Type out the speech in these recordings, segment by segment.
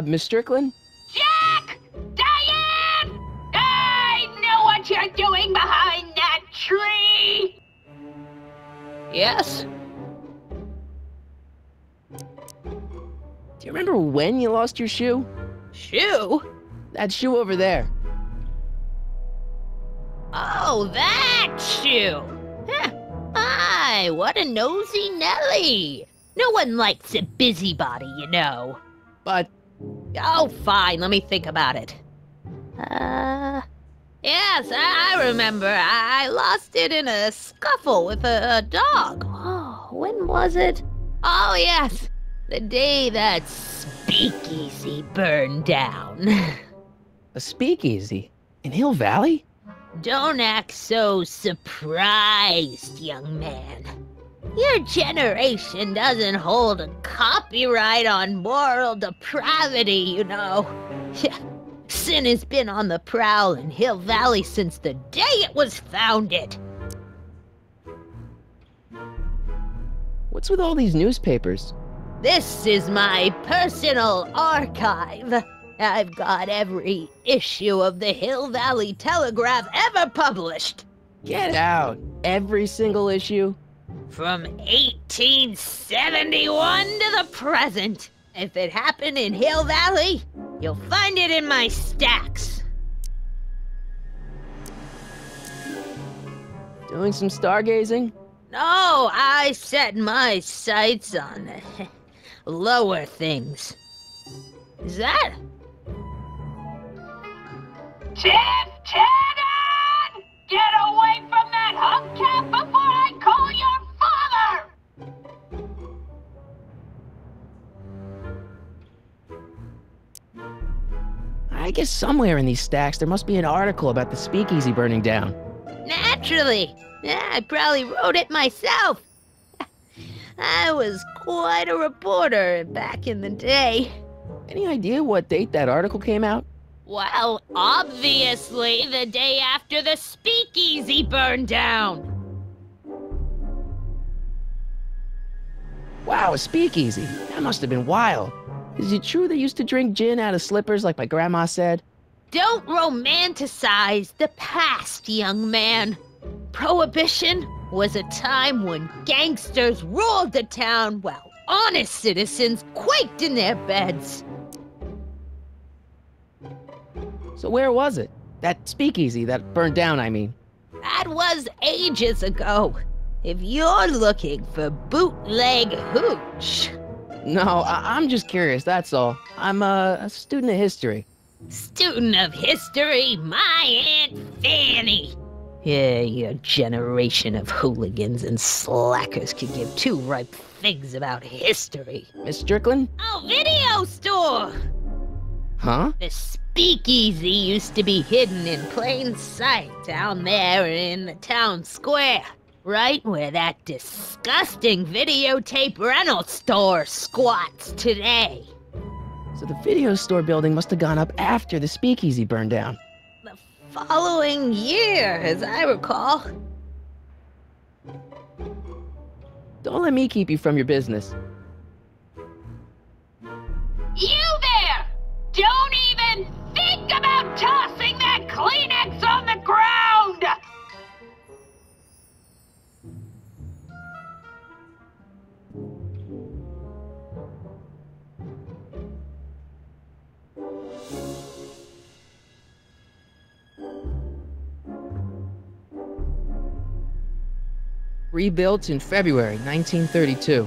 Miss Strickland? Jack! Diane! I know what you're doing behind that tree! Yes? Do you remember when you lost your shoe? Shoe? That shoe over there. Oh, that shoe! Huh. Hi, what a nosy Nelly! No one likes a busybody, you know. But... Oh, fine, let me think about it. Yes, I remember. I lost it in a scuffle with a dog. Oh, when was it? Oh, yes, the day that speakeasy burned down. a speakeasy? In Hill Valley? Don't act so surprised, young man. Your generation doesn't hold a copyright on moral depravity, you know. Sin has been on the prowl in Hill Valley since the day it was founded. What's with all these newspapers? This is my personal archive. I've got every issue of the Hill Valley Telegraph ever published. Get out! Every single issue? From 1871 to the present. If it happened in Hill Valley, you'll find it in my stacks. Doing some stargazing? No, I set my sights on lower things. Is that? Tannen! Get away from that hubcap before I call your father! I guess somewhere in these stacks there must be an article about the speakeasy burning down. Naturally. Yeah, I probably wrote it myself. I was quite a reporter back in the day. Any idea what date that article came out? Well, obviously the day after the speakeasy burned down. Wow, a speakeasy. That must have been wild. Is it true they used to drink gin out of slippers like my grandma said? Don't romanticize the past, young man. Prohibition was a time when gangsters ruled the town while honest citizens quaked in their beds. So where was it? That speakeasy that burned down, I mean. That was ages ago. If you're looking for bootleg hooch. No, I'm just curious, that's all. I'm a student of history. Student of history, my Aunt Fanny. Yeah, your generation of hooligans and slackers could give two ripe figs about history. Miss Strickland? Oh, video store! Huh? The speakeasy used to be hidden in plain sight down there in the town square. Right where that disgusting videotape rental store squats today. So the video store building must have gone up after the speakeasy burned down. The following year, as I recall. Don't let me keep you from your business. You there! Don't even think about tossing that Kleenex on the ground! Rebuilt in February 1932.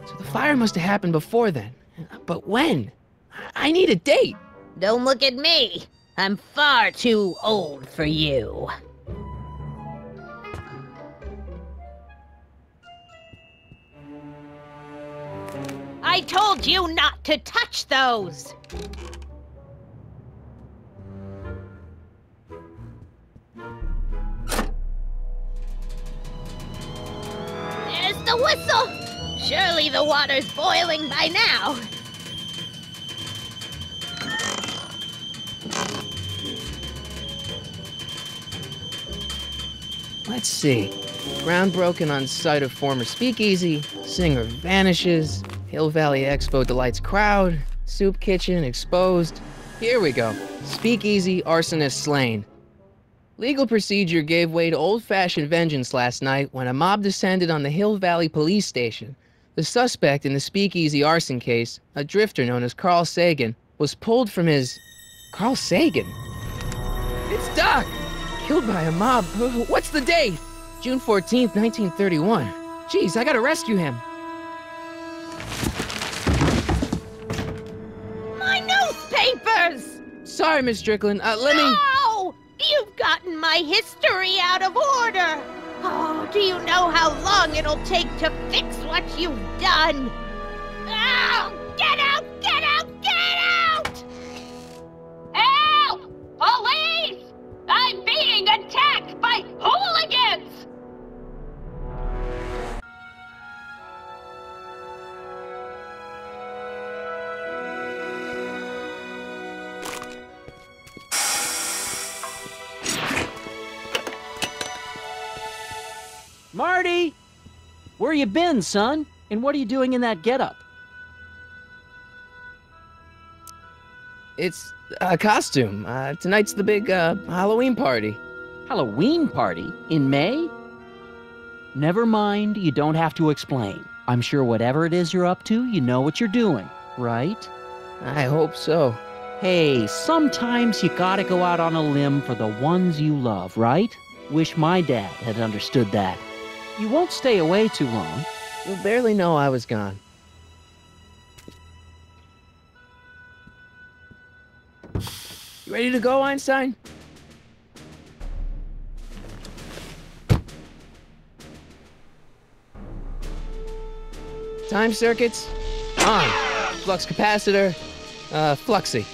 So the fire must have happened before then. But when? I need a date. Don't look at me. I'm far too old for you. I told you not to touch those. There's the whistle. Surely the water's boiling by now. Let's see. Ground broken on site of former speakeasy. Singer vanishes. Hill Valley Expo delights crowd. Soup kitchen exposed. Here we go. Speakeasy, arsonist slain. Legal procedure gave way to old-fashioned vengeance last night when a mob descended on the Hill Valley Police Station. The suspect in the speakeasy arson case, a drifter known as Carl Sagan, was pulled from his... Carl Sagan? It's Doc! Killed by a mob. What's the date? June 14th, 1931. Jeez, I gotta rescue him. My newspapers! Sorry, Miss Strickland. Let me... No! You've gotten my history out of order! Oh, do you know how long it'll take to fix what you've done? Oh, get out! Get out! Get out! Help! Police! I'm being attacked by hooligans! Marty! Where you been, son? And what are you doing in that getup? It's a costume. Tonight's the big, Halloween party. Halloween party? In May? Never mind, you don't have to explain. I'm sure whatever it is you're up to, you know what you're doing, right? I hope so. Hey, sometimes you gotta go out on a limb for the ones you love, right? Wish my dad had understood that. You won't stay away too long. You'll barely know I was gone. You ready to go, Einstein? Time circuits on. Flux capacitor, fluxy.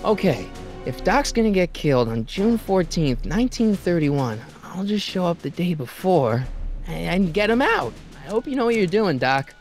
Okay, if Doc's gonna get killed on June 14th, 1931, I'll just show up the day before and get him out. I hope you know what you're doing, Doc.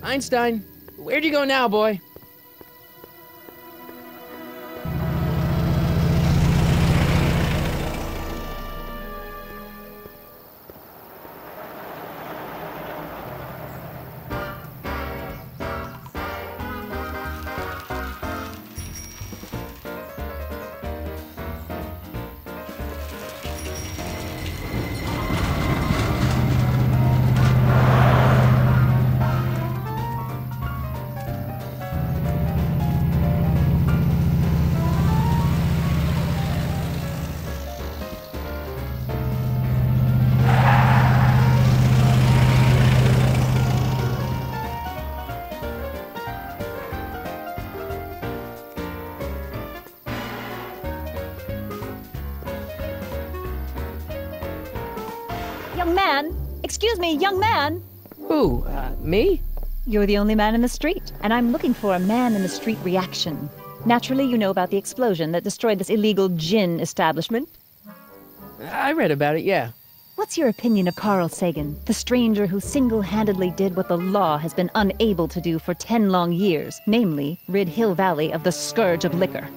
Einstein, where'd you go now, boy? Excuse me, young man. Who, me? You're the only man in the street, and I'm looking for a man-in-the-street reaction. Naturally, you know about the explosion that destroyed this illegal gin establishment. I read about it, yeah. What's your opinion of Carl Sagan, the stranger who single-handedly did what the law has been unable to do for 10 long years, namely, rid Hill Valley of the scourge of liquor?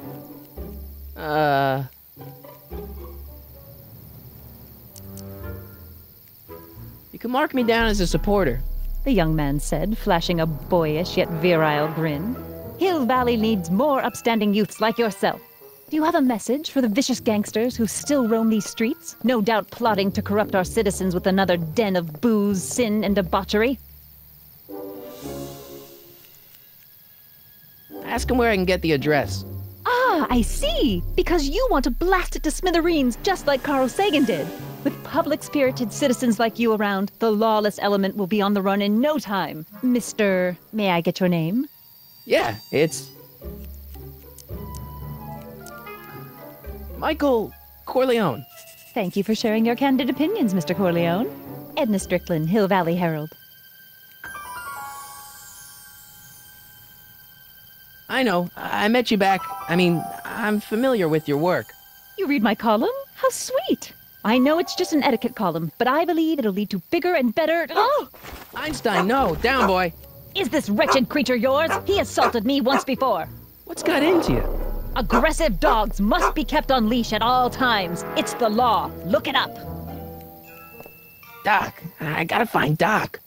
You can mark me down as a supporter. The young man said, flashing a boyish yet virile grin. Hill Valley needs more upstanding youths like yourself. Do you have a message for the vicious gangsters who still roam these streets, no doubt plotting to corrupt our citizens with another den of booze, sin, and debauchery? Ask him where I can get the address. Ah, I see! Because you want to blast it to smithereens just like Carl Sagan did. With public-spirited citizens like you around, the lawless element will be on the run in no time. Mr. May I get your name? Yeah, it's... Michael Corleone. Thank you for sharing your candid opinions, Mr. Corleone. Edna Strickland, Hill Valley Herald. I know. I met you back. I'm familiar with your work. You read my column? How sweet! I know it's just an etiquette column, but I believe it'll lead to bigger and better... Oh! Einstein, no. Down, boy. Is this wretched creature yours? He assaulted me once before. What's got into you? Aggressive dogs must be kept on leash at all times. It's the law. Look it up. Doc. I gotta find Doc.